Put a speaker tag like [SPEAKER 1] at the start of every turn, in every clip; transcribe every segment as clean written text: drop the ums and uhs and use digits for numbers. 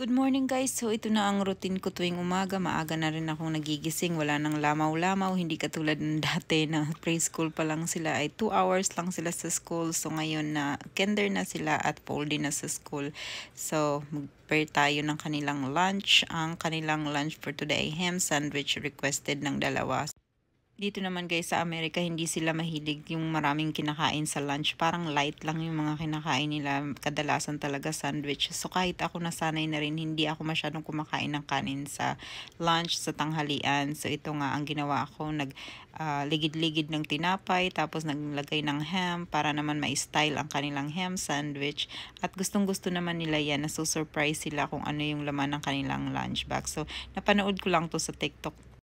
[SPEAKER 1] Good morning guys. So ito na ang routine ko tuwing umaga. Maaga na rin akong nagigising. Wala nang lamaw-lamaw. Hindi katulad ng dati na preschool pa lang sila. Ay 2 hours lang sila sa school. So ngayon na kinder na sila at Poldy na sa school. So mag-prepare tayo ng kanilang lunch. Ang kanilang lunch for today ay ham sandwich requested ng dalawa. Dito naman guys sa Amerika, hindi sila mahilig yung maraming kinakain sa lunch. Parang light lang yung mga kinakain nila. Kadalasan talaga sandwich. So kahit ako nasanay na rin, hindi ako masyadong kumakain ng kanin sa lunch, sa tanghalian. So ito nga ang ginawa ko. Ligid-ligid ng tinapay, tapos naglagay ng ham para naman ma-style ang kanilang ham sandwich. At gustong-gusto naman nila yan. Nasusurprise sila kung ano yung laman ng kanilang lunch bag. So napanood ko lang to sa TikTok.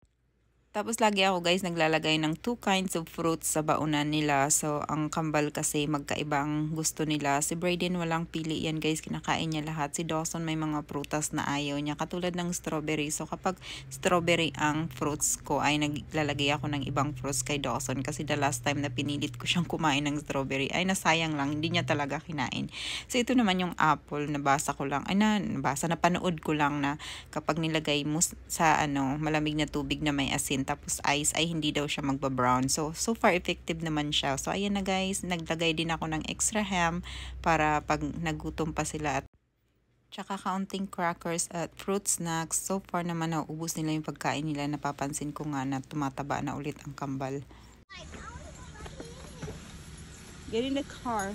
[SPEAKER 1] Tapos lagi ako guys naglalagay ng 2 kinds of fruits sa baunan nila. So ang kambal kasi magkaibang gusto nila. Si Brayden walang pili yan guys, kinakain niya lahat. Si Dawson may mga prutas na ayaw niya, katulad ng strawberry. So kapag strawberry ang fruits ko ay naglalagay ako ng ibang fruits kay Dawson. Kasi the last time na pinilit ko siyang kumain ng strawberry ay nasayang lang, hindi niya talaga kinain. So ito naman yung apple, nabasa ko lang, napanood ko lang na kapag nilagay mo sa malamig na tubig na may asin tapos ice ay hindi daw siya magba-brown. So far effective naman siya. So ayan na guys, naglagay din ako ng extra ham para pag nagutom pa sila, at tsaka kaunting crackers at fruit snacks. So far naman naubos nila yung pagkain nila. Napapansin ko nga na tumataba na ulit ang kambal. Get in the car.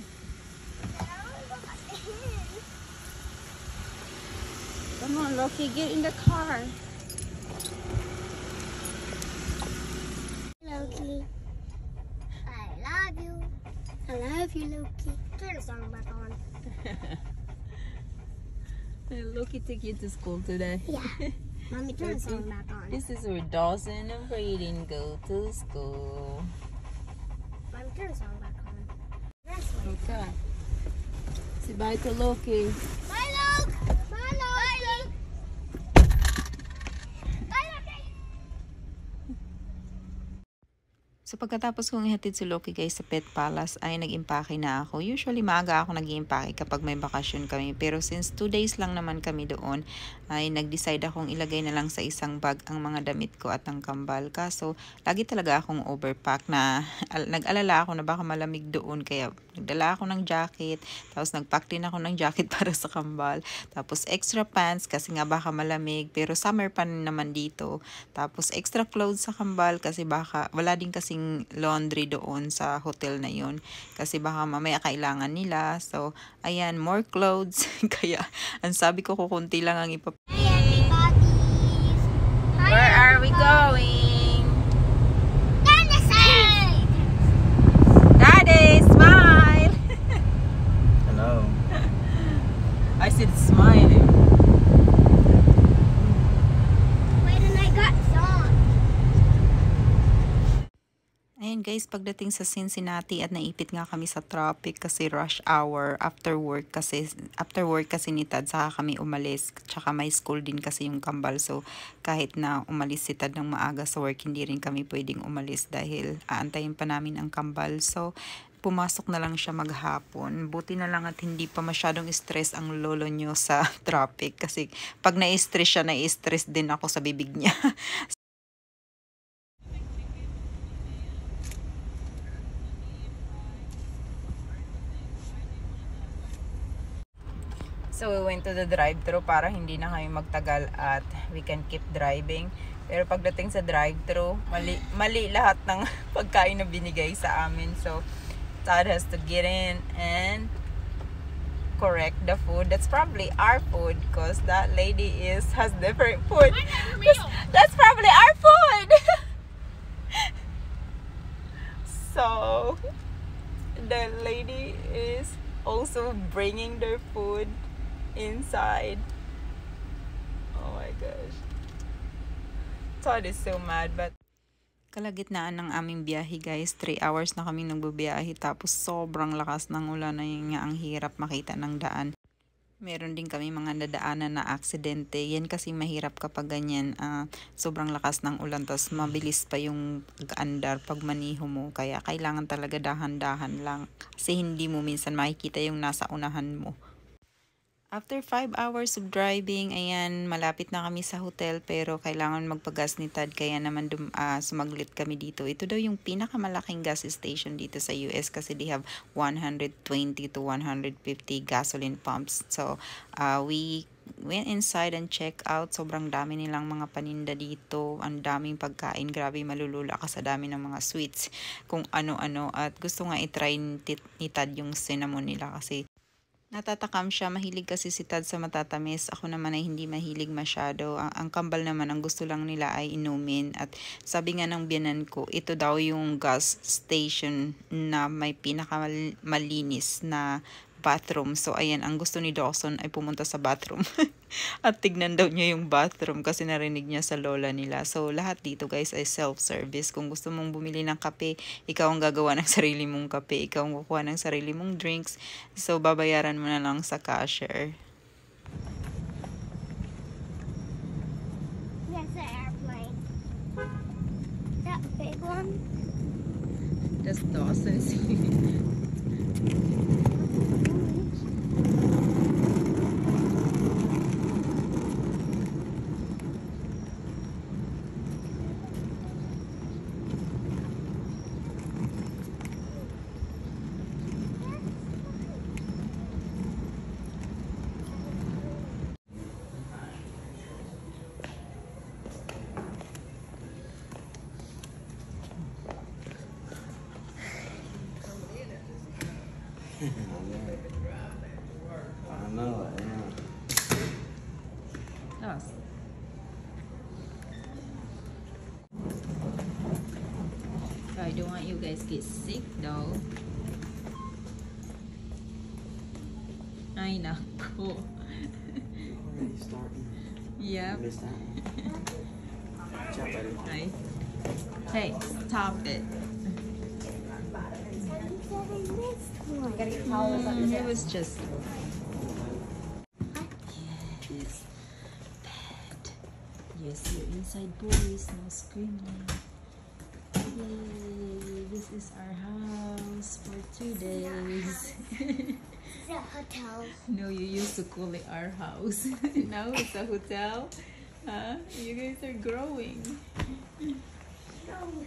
[SPEAKER 1] Come on, Loki, get in the car.
[SPEAKER 2] Loki, I love you. I love you, Loki. Turn the song back on.
[SPEAKER 1] Loki took you to school today.
[SPEAKER 2] Yeah. Mommy, turn the song back on.
[SPEAKER 1] This is where Dawson and Brayden go to school.
[SPEAKER 2] Mommy, turn the song back on. That's way.
[SPEAKER 1] Okay. Say bye to Loki.
[SPEAKER 2] Bye, Loki. Bye, Loki. Bye, Loki.
[SPEAKER 1] So pagkatapos kong ihatid si Loki guys sa Pet Palace ay nag-impake na ako. Usually maaga ako nag-impake kapag may bakasyon kami. Pero since 2 days lang naman kami doon, ay nag-decide akong ilagay na lang sa isang bag ang mga damit ko at ang kambal. Kaso lagi talaga akong overpack na nag-alala ako na baka malamig doon. Kaya nagdala ako ng jacket. Tapos nag-pack din ako ng jacket para sa kambal. Tapos extra pants kasi nga baka malamig. Pero summer pa naman dito. Tapos extra clothes sa kambal kasi baka wala din kasing laundry doon sa hotel na yun, kasi baka mamaya kailangan nila. So ayan, more clothes. Kaya ang sabi ko kukunti lang ang
[SPEAKER 2] Hey, everybody.
[SPEAKER 1] Where are we going?
[SPEAKER 2] Down the side.
[SPEAKER 1] Daddy, smile.
[SPEAKER 3] Hello.
[SPEAKER 1] I said smiling.
[SPEAKER 2] Wait, and I got song.
[SPEAKER 1] Ayan guys, pagdating sa Cincinnati at naipit nga kami sa traffic kasi rush hour after work kasi ni Tad saka kami umalis, tsaka may school din kasi yung kambal. So kahit na umalis si Tad ng maaga sa work, hindi rin kami pwedeng umalis dahil aantayin pa namin ang kambal. So pumasok na lang siya maghapon. Buti na lang at hindi pa masyadong stress ang lolo nyo sa traffic, kasi pag na-stress siya, na-stress din ako sa bibig niya. So we went to the drive-thru para hindi na kami magtagal at we can keep driving. Pero pagdating sa drive-thru, mali lahat ng pagkain na binigay sa amin. So Todd has to get in and correct the food. That's probably our food because that lady has different food. That's probably our food. So the lady is also bringing their food inside. Oh my gosh. Todd is so mad, but kalagitnaan ng aming biyahe guys, 3 hours na kami nagbubiyahe tapos sobrang lakas ng ulan na yun nga, ang hirap makita ng daan. Meron din kami mga nadaanan na aksidente. Yan kasi mahirap kapag ganyan, sobrang lakas ng ulan tapos mabilis pa yung pag-andar pag maniho mo. Kaya kailangan talaga dahan-dahan lang kasi hindi mo minsan makikita yung nasa unahan mo. After 5 hours of driving, ayan, malapit na kami sa hotel pero kailangan magpagas ni Tad kaya naman sumaglit kami dito. Ito daw yung pinakamalaking gas station dito sa US kasi they have 120 to 150 gasoline pumps. So, we went inside and check out. Sobrang dami nilang mga paninda dito. Ang daming pagkain. Grabe, malulula ka sa dami ng mga sweets. Kung ano-ano. At gusto nga itry ni Tad yung cinnamon nila kasi natatakam siya, mahilig kasi si Tad sa matatamis. Ako naman ay hindi mahilig masyado. Ang kambal naman, ang gusto lang nila ay inumin. At sabi nga ng biyanan ko, ito daw yung gas station na may pinakamalinis na bathroom. So, ayan, ang gusto ni Dawson ay pumunta sa bathroom. At tignan daw niya yung bathroom kasi narinig niya sa lola nila. So, lahat dito guys ay self-service. Kung gusto mong bumili ng kape, ikaw ang gagawa ng sarili mong kape. Ikaw ang kukuha ng sarili mong drinks. So, babayaran mo na lang sa cashier.
[SPEAKER 2] That's an airplane. That big one?
[SPEAKER 1] That's Dawson's.
[SPEAKER 3] I know, yeah.
[SPEAKER 1] I don't want you guys get sick though. Ay, nako.
[SPEAKER 3] Already starting.
[SPEAKER 1] Yep.
[SPEAKER 3] Missed that one. Chat, buddy.
[SPEAKER 1] Right. Hey, stop it. It was just... Yes. Bed. Yes, you're inside, boys. No screaming. Yay! This is our house for 2 days.
[SPEAKER 2] It's a hotel.
[SPEAKER 1] No, you used to call it our house. Now it's a hotel. Huh? You guys are growing.
[SPEAKER 2] No.